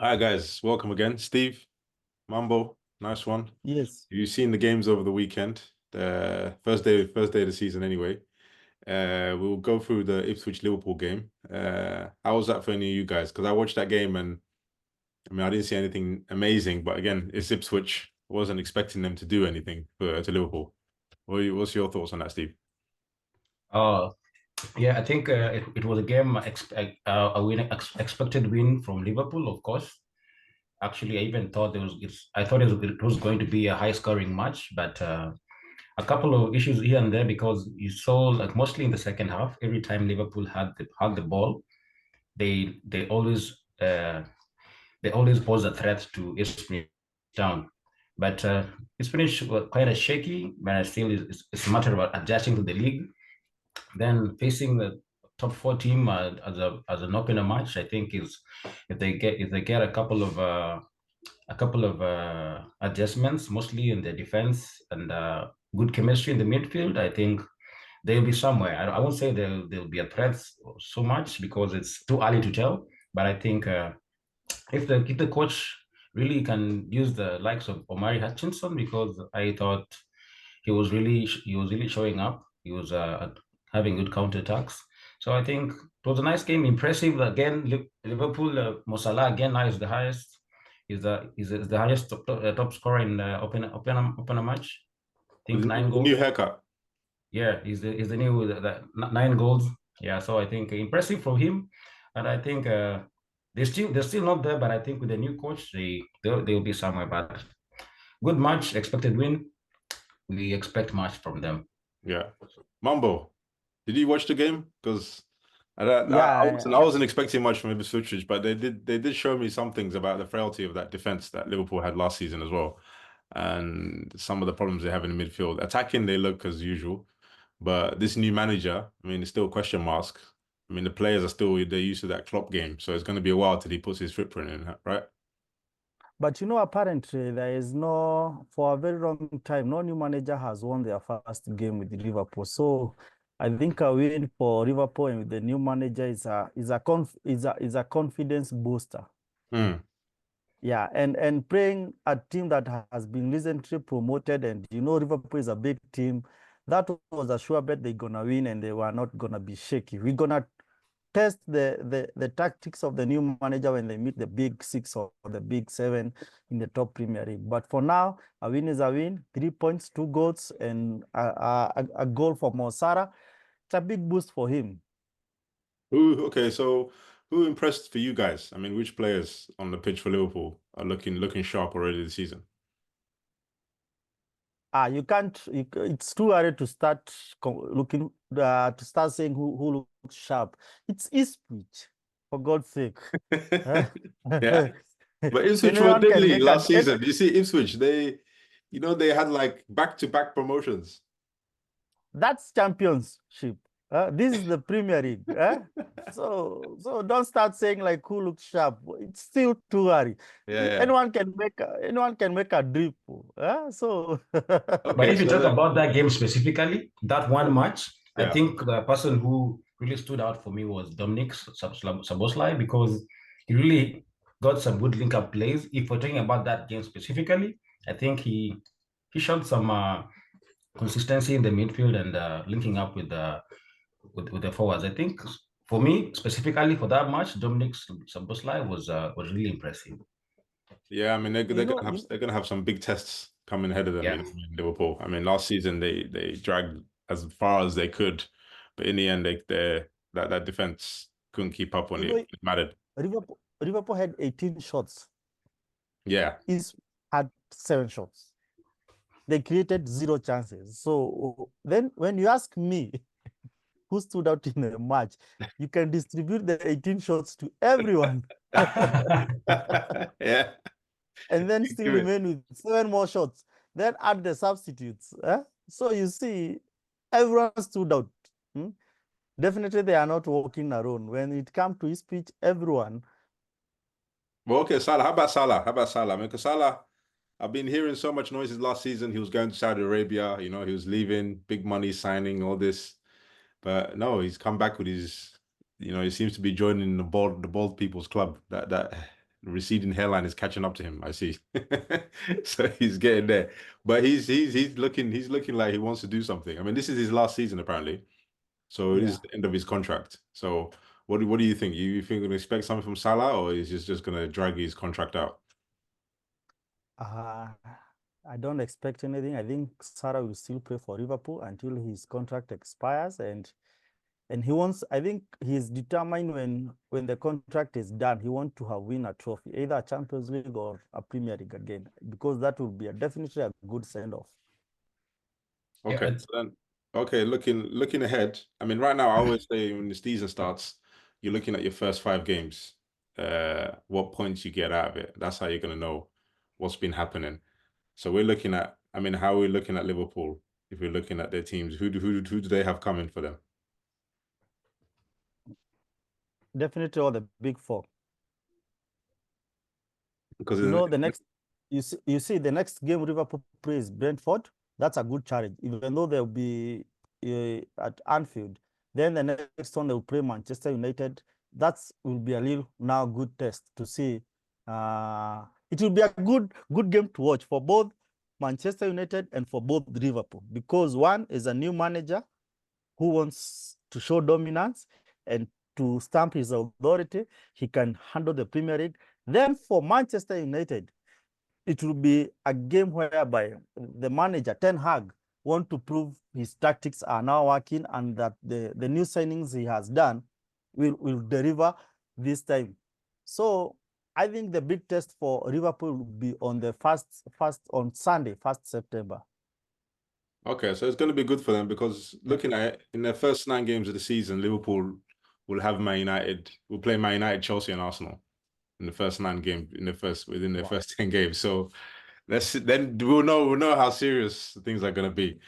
All right, guys, welcome again. Steve, Mambo, nice one. Yes. You've seen the games over the weekend, the first day of the season anyway. We'll go through the Ipswich Liverpool game. How was that for any of you guys? Because I watched that game and I mean I didn't see anything amazing, but again, it's Ipswich. I wasn't expecting them to do anything to Liverpool. What's your thoughts on that, Steve? Uh, yeah, I think it was a game expected win from Liverpool, of course. Actually, I even thought I thought it was going to be a high scoring match, but a couple of issues here and there because you saw like mostly in the second half, every time Liverpool had the ball, they always pose a threat to Ipswich Town. But Ipswich were kind of shaky, but still it's a matter of adjusting to the league. Then facing the top four team as an opener match, I think is if they get a couple of adjustments, mostly in the defense and good chemistry in the midfield, I think they'll be somewhere. I won't say they'll be a threat so much because it's too early to tell. But I think if the coach really can use the likes of Omari Hutchinson, because I thought he was really showing up. He was having good counterattacks. So I think it was a nice game, impressive. Again, Liverpool, Mo Salah again now is the highest. Is the highest top scorer in opener match. I think The 9 goals. new haircut. Yeah, he's the new 9 goals. Yeah, so I think impressive from him, and I think they're still not there, but I think with the new coach they'll be somewhere. But good match, expected win. We expect much from them. Yeah. Mambo, did you watch the game? Because I Yeah. wasn't expecting much from Ipswich, but they did show me some things about the frailty of that defense that Liverpool had last season as well, and some of the problems they have in the midfield. Attacking, they look as usual, but this new manager, I mean, it's still question marks. I mean, the players are still they're used to that Klopp game, so it's going to be a while till he puts his footprint in, right? But apparently there is for a very long time, no new manager has won their first game with Liverpool. So I think a win for Liverpool and with the new manager is a confidence booster. Hmm. Yeah, and playing a team that has been recently promoted, and Liverpool is a big team. That was a sure bet they're gonna win, and they were not gonna be shaky. We're gonna test the tactics of the new manager when they meet the big six or the big seven in the top Premier League. But for now, a win is a win. 3 points, 2 goals, and a goal for Mo Salah. It's a big boost for him. Okay, so who impressed for you guys? I mean, which players on the pitch for Liverpool are looking sharp already this season? You can't. It's too early to start looking to start saying who looks sharp. It's Ipswich, for God's sake. Yeah, but Ipswich were Anyone can deadly make last season. You see, Ipswich, they had like back-to-back promotions. That's championship. This is the Premier League. So don't start saying like who looks sharp. It's still too early. Yeah. Anyone can make a drip. So But Okay, if you so talk about that game specifically, that one match, I yeah. think the person who really stood out for me was Dominic Saboslai because he really got some good link-up plays. If we're talking about that game specifically, I think he showed some consistency in the midfield and linking up with the forwards. I think for me specifically for that match, Dominic Saboslai was really impressive. Yeah, I mean you know, they're gonna have some big tests coming ahead of them, Yeah. Liverpool. I mean, last season they dragged as far as they could, but in the end that defense couldn't keep up when you know, it mattered. Liverpool had 18 shots. Yeah. East had 7 shots. They created 0 chances. So then when you ask me who stood out in the match, you can distribute the 18 shots to everyone. Yeah. And then still Give it. remain with 7 more shots. Then add the substitutes. So you see, everyone stood out. Definitely, they are not walking alone. When it comes to his speech, everyone. Well, okay, Salah. How about Salah? I mean, because Salah, I've been hearing so much noises last season. He was going to Saudi Arabia, he was leaving, big money signing, all this. But no, he's come back with his, he seems to be joining the bald people's club. That receding hairline is catching up to him. I see. So he's getting there, but he's looking like he wants to do something. I mean, this is his last season apparently, so it is the end of his contract. So what do you think? You think we can expect something from Salah, or is just going to drag his contract out? I don't expect anything. I think Salah will still play for Liverpool until his contract expires, and he wants. I think he's determined when the contract is done, he wants to have win a trophy, either a Champions League or a Premier League again, because that will be definitely a good send off. Okay, Yeah. so then, okay, looking ahead. I mean, right now, I always say when the season starts, you're looking at your first 5 games. What points you get out of it. That's how you're gonna know what's been happening. So we're looking at. I mean, how are we looking at Liverpool? If we're looking at their teams, who do they have coming for them? Definitely all the big four. Because You know, the next you see the next game Liverpool plays Brentford. That's a good challenge, even though they'll be at Anfield. Then the next one they'll play Manchester United. That will be a little now good test to see. It will be a good game to watch for both Manchester United and for both Liverpool, because one is a new manager who wants to show dominance and to stamp his authority. He can handle the Premier League. Then for Manchester United, it will be a game whereby the manager, Ten Hag, want to prove his tactics are now working and that the new signings he has done will deliver this time. So I think the big test for Liverpool will be on the first on Sunday, 1st September. Okay, so it's going to be good for them because looking at it, in their first 9 games of the season, Liverpool will have Man United, will play Man United, Chelsea, and Arsenal in the first 9 games within their first 10 games. So then we'll know how serious things are going to be.